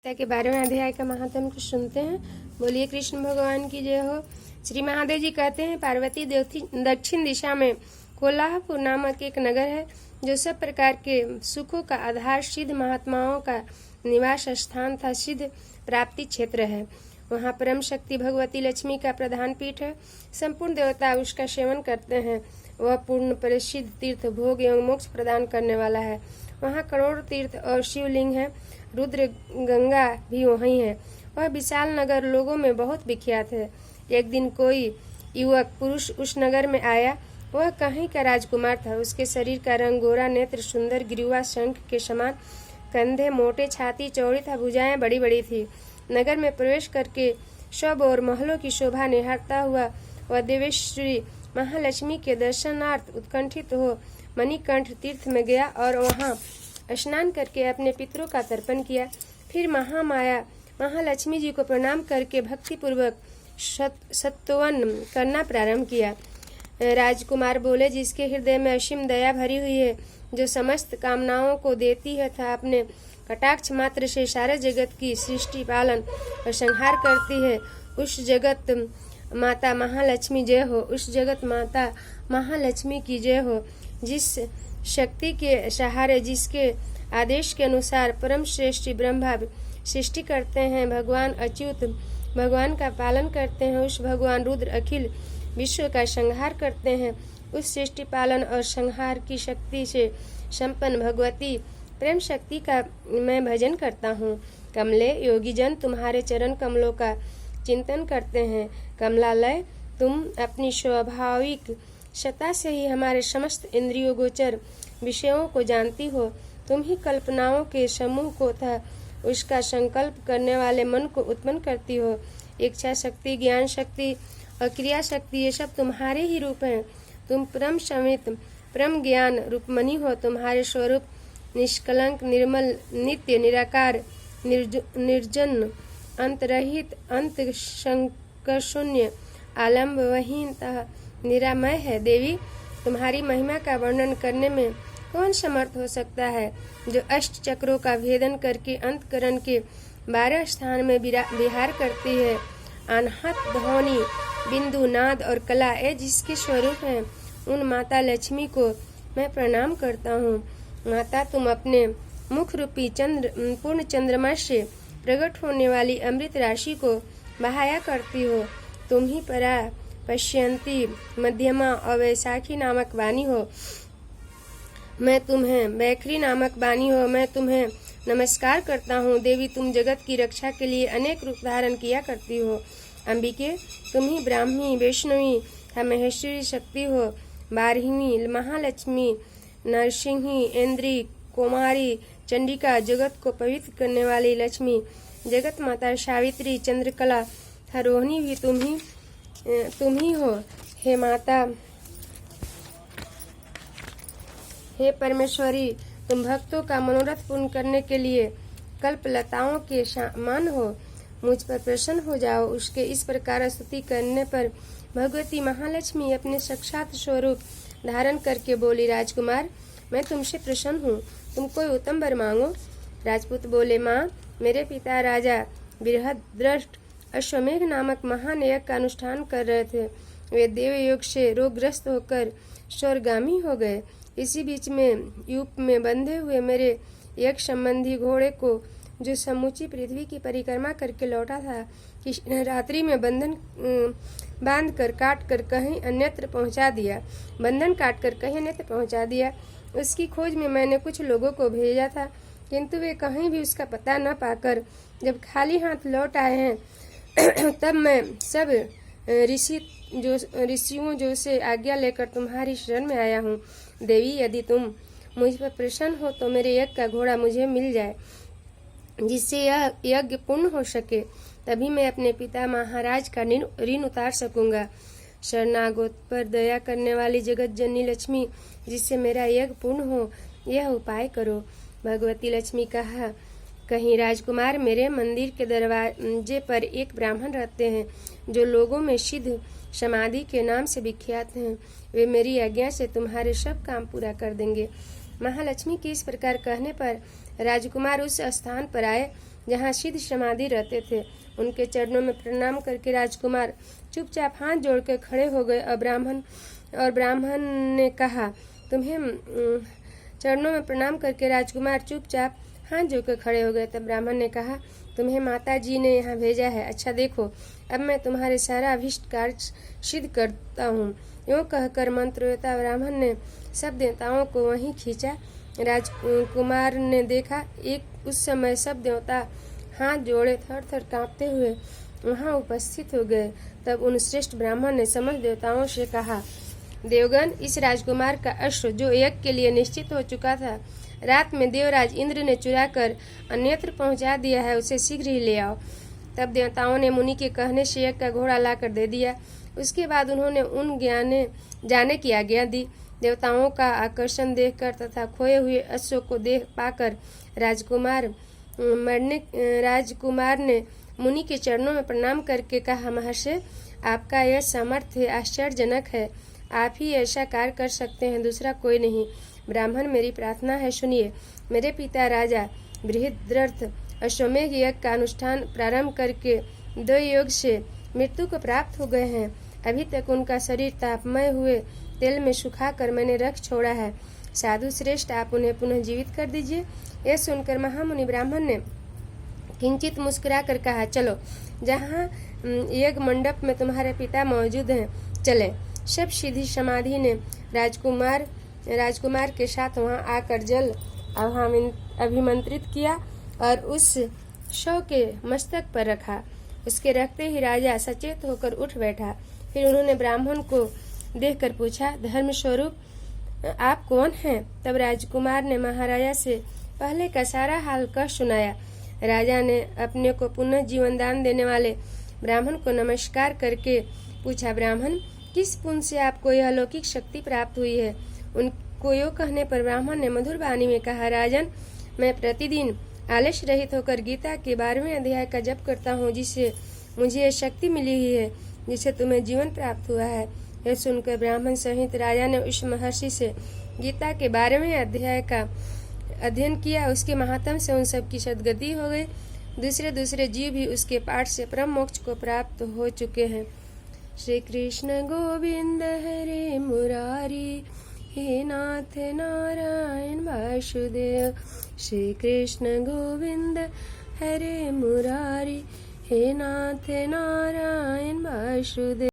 गीता के 12वें अध्याय का महात्म को सुनते हैं। बोलिए कृष्ण भगवान की जय हो। श्री महादेव जी कहते हैं, पार्वती दक्षिण दिशा में कोल्हापुर नामक एक नगर है जो सब प्रकार के सुखों का आधार, सिद्ध महात्माओं का निवास स्थान था, सिद्ध प्राप्ति क्षेत्र है। वहाँ परम शक्ति भगवती लक्ष्मी का प्रधान पीठ है। संपूर्ण देवता उसका सेवन करते हैं। वह पूर्ण प्रसिद्ध तीर्थ, भोग एवं मोक्ष प्रदान करने वाला है। वहाँ करोड़ तीर्थ और शिवलिंग है। रुद्र गंगा भी वहीं है। वह विशाल नगर लोगों में बहुत विख्यात है। एक दिन कोई युवक पुरुष उस नगर में आया। वह कहीं का राजकुमार था। उसके शरीर का रंग गोरा, नेत्र सुंदर, ग्रीवा शंख के समान, कंधे मोटे, छाती चौड़ी था, भुजाएं बड़ी बड़ी थी। नगर में प्रवेश करके सब और महलों की शोभा निहारता हुआ वह देवेश्वरी महालक्ष्मी के दर्शनार्थ उत्कंठित हो मणिकंठ तीर्थ में गया और वहाँ स्नान करके अपने पितरों का तर्पण किया। फिर महामाया महालक्ष्मी जी को प्रणाम करके भक्तिपूर्वक सत्वन करना प्रारंभ किया। राजकुमार बोले, जिसके हृदय में असीम दया भरी हुई है, जो समस्त कामनाओं को देती है तथा अपने कटाक्ष मात्र से सारे जगत की सृष्टि, पालन और संहार करती है, उस जगत माता महालक्ष्मी जय हो। उस जगत माता महालक्ष्मी की जय हो, जिस शक्ति के सहारे, जिसके आदेश के अनुसार परम श्रेष्ठ ब्रह्मा सृष्टि करते हैं, भगवान अच्युत भगवान का पालन करते हैं, उस भगवान रुद्र अखिल विश्व का संहार करते हैं, उस सृष्टि, पालन और संहार की शक्ति से संपन्न भगवती प्रेम शक्ति का मैं भजन करता हूँ। कमले योगीजन तुम्हारे चरण कमलों का चिंतन करते हैं। कमलालय, तुम अपनी स्वाभाविक सत्ता से ही हमारे समस्त इंद्रियों गोचर विषयों को जानती हो। तुम ही कल्पनाओं के समूह को तथा उसका संकल्प करने वाले मन को उत्पन्न करती हो। इच्छा शक्ति, ज्ञान शक्ति और क्रिया शक्ति, ये सब तुम्हारे ही रूप हैं। तुम परम समित, परम ज्ञान रूपमणि हो। तुम्हारे स्वरूप निष्कलंक, निर्मल, नित्य, निराकार, निर्जन, अंतरहित, अंत शंकर शून्य, आलम्ब वहीन तथा निरामय है। देवी, तुम्हारी महिमा का वर्णन करने में कौन समर्थ हो सकता है, जो अष्ट चक्रों का भेदन करके अंतकरण के 12 स्थान में विहार करती है। अनहत ध्वनि, बिंदु, नाद और कला, ये जिसके स्वरूप हैं, उन माता लक्ष्मी को मैं प्रणाम करता हूँ। माता, तुम अपने मुख रूपी पूर्ण चंद्रमा से प्रकट होने वाली अमृत राशि को बहाया करती हो। तुम ही परा, पश्यंती, मध्यमा और वैशाखी नामक वाणी हो। मैं तुम्हें बैखरी नामक वाणी हो। मैं तुम्हें नमस्कार करता हूँ। देवी, तुम जगत की रक्षा के लिए अनेक रूप धारण किया करती हो। अंबिके, तुम ही ब्राह्मी, वैष्णवी तथा महेश्वरी शक्ति हो। बारहिनी, महालक्ष्मी, नरसिंही, इंद्री, कुमारी, चंडिका, जगत को पवित्र करने वाली लक्ष्मी, जगत माता सावित्री, चंद्रकला तथा रोहिणी भी तुम ही हो। हे माता, हे परमेश्वरी, तुम भक्तों का मनोरथ पूर्ण करने के लिए कल्पलताओं के समान हो। मुझ पर प्रसन्न हो जाओ। उसके इस प्रकार स्तुति करने पर भगवती महालक्ष्मी अपने साक्षात स्वरूप धारण करके बोली, राजकुमार, मैं तुमसे प्रसन्न हूँ। तुम कोई उत्तम वर मांगो। राजपूत बोले, माँ, मेरे पिता राजा बृहद्रष्ट अश्वमेघ नामक महान यज्ञ का अनुष्ठान कर रहे थे। वे देव योग से रोगग्रस्त होकर स्वर्गामी हो गए। इसी बीच में यूप में बंधे हुए मेरे यज्ञ संबंधी घोड़े को, जो समूची पृथ्वी की परिक्रमा करके लौटा था, किसी रात्रि में बंधन बांध कर काट कर कहीं अन्यत्र पहुंचा दिया। बंधन काट कर कहीं अन्यत्र पहुंचा दिया। उसकी खोज में मैंने कुछ लोगों को भेजा था, किंतु वे कहीं भी उसका पता न पाकर जब खाली हाथ लौट आए हैं, तब मैं सब ऋषियों जो से आज्ञा लेकर तुम्हारी शरण में आया हूँ। देवी, यदि तुम मुझ पर प्रसन्न हो तो मेरे यज्ञ का घोड़ा मुझे मिल जाए, जिससे यह यज्ञ पूर्ण हो सके। तभी मैं अपने पिता महाराज का ऋण उतार सकूंगा। शरणागत पर दया करने वाली जगत जननी लक्ष्मी, जिससे मेरा यज्ञ पूर्ण हो, यह उपाय करो। भगवती लक्ष्मी कहा, कहीं राजकुमार, मेरे मंदिर के दरवाजे पर एक ब्राह्मण रहते हैं, जो लोगों में सिद्ध समाधि के नाम से विख्यात हैं। वे मेरी आज्ञा से तुम्हारे सब काम पूरा कर देंगे। महालक्ष्मी के इस प्रकार कहने पर राजकुमार उस स्थान पर आए जहाँ सिद्ध समाधि रहते थे। उनके चरणों में प्रणाम करके राजकुमार चुपचाप हाथ जोड़कर खड़े हो गए और ब्राह्मण ने कहा, तुम्हें चरणों में प्रणाम करके राजकुमार चुपचाप हाथ जोड़कर खड़े हो गए। तब ब्राह्मण ने कहा, तुम्हें माता जी ने यहाँ भेजा है। अच्छा देखो, अब मैं तुम्हारे सारा अभिष्ट कार्य सिद्ध करता हूँ। यूँ कहकर मंत्रवेता ब्राह्मण ने सब देवताओं को वहीं खींचा। राजकुमार ने देखा, उस समय सब देवता हाथ जोड़े थर थर काँपते हुए वहाँ उपस्थित हो गए। तब उन श्रेष्ठ ब्राह्मण ने समस्त देवताओं से कहा, देवगण, इस राजकुमार का अश्व जो यज्ञ के लिए निश्चित हो चुका था, रात में देवराज इंद्र ने चुरा कर अन्यत्र पहुंचा दिया है, उसे शीघ्र ही ले आओ। तब देवताओं ने मुनि के कहने से यज्ञ का घोड़ा लाकर दे दिया। उसके बाद उन्होंने उन जाने की आज्ञा दी। देवताओं का आकर्षण देखकर तथा खोए हुए अश्व को देख पाकर राजकुमार ने मुनि के चरणों में प्रणाम करके कहा, महर्षि, आपका यह सामर्थ्य आश्चर्यजनक है। आप ही ऐसा कार्य कर सकते हैं, दूसरा कोई नहीं। ब्राह्मण, मेरी प्रार्थना है, सुनिए। मेरे पिता राजा बृहद्रथ अश्वमेध यज्ञ का अनुष्ठान प्रारंभ करके 2 योग से मृत्यु को प्राप्त हो गए हैं। अभी तक उनका शरीर तापमय हुए तेल में सुखाकर मैंने रख छोड़ा है। साधु श्रेष्ठ, आप उन्हें पुनः जीवित कर दीजिए। यह सुनकर महामुनि ब्राह्मण ने किंचित मुस्कुरा कर कहा, चलो, जहाँ यज्ञ मंडप में तुम्हारे पिता मौजूद हैं, चले। सब सिद्धि समाधि ने राजकुमार के साथ वहां आकर जल अभिमंत्रित किया और उस शव के मस्तक पर रखा। उसके रखते ही राजा सचेत होकर उठ बैठा। फिर उन्होंने ब्राह्मण को देखकर पूछा, धर्म स्वरूप आप कौन हैं? तब राजकुमार ने महाराजा से पहले का सारा हाल कह सुनाया। राजा ने अपने को पुनः जीवन दान देने वाले ब्राह्मण को नमस्कार करके पूछा, ब्राह्मण, किस पुण्य से आपको यह अलौकिक शक्ति प्राप्त हुई है? उनको यो कहने पर ब्राह्मण ने मधुर वाणी में कहा, राजन, मैं प्रतिदिन आलस्य रहित होकर गीता के 12वें अध्याय का जप करता हूँ, जिससे मुझे यह शक्ति मिली हुई है जिससे तुम्हें जीवन प्राप्त हुआ है। यह सुनकर ब्राह्मण सहित राजा ने उस महर्षि से गीता के 12वें अध्याय का अध्ययन किया। उसके महात्म से उन सब की सद्गति हो गई। दूसरे जीव भी उसके पाठ से परम मोक्ष को प्राप्त हो चुके हैं। श्री कृष्ण गोविंद हरे मुरारी, हे नाथ नारायण वासुदेव। श्री कृष्ण गोविंद हरे मुरारी, हे नाथ नारायण वासुदेव।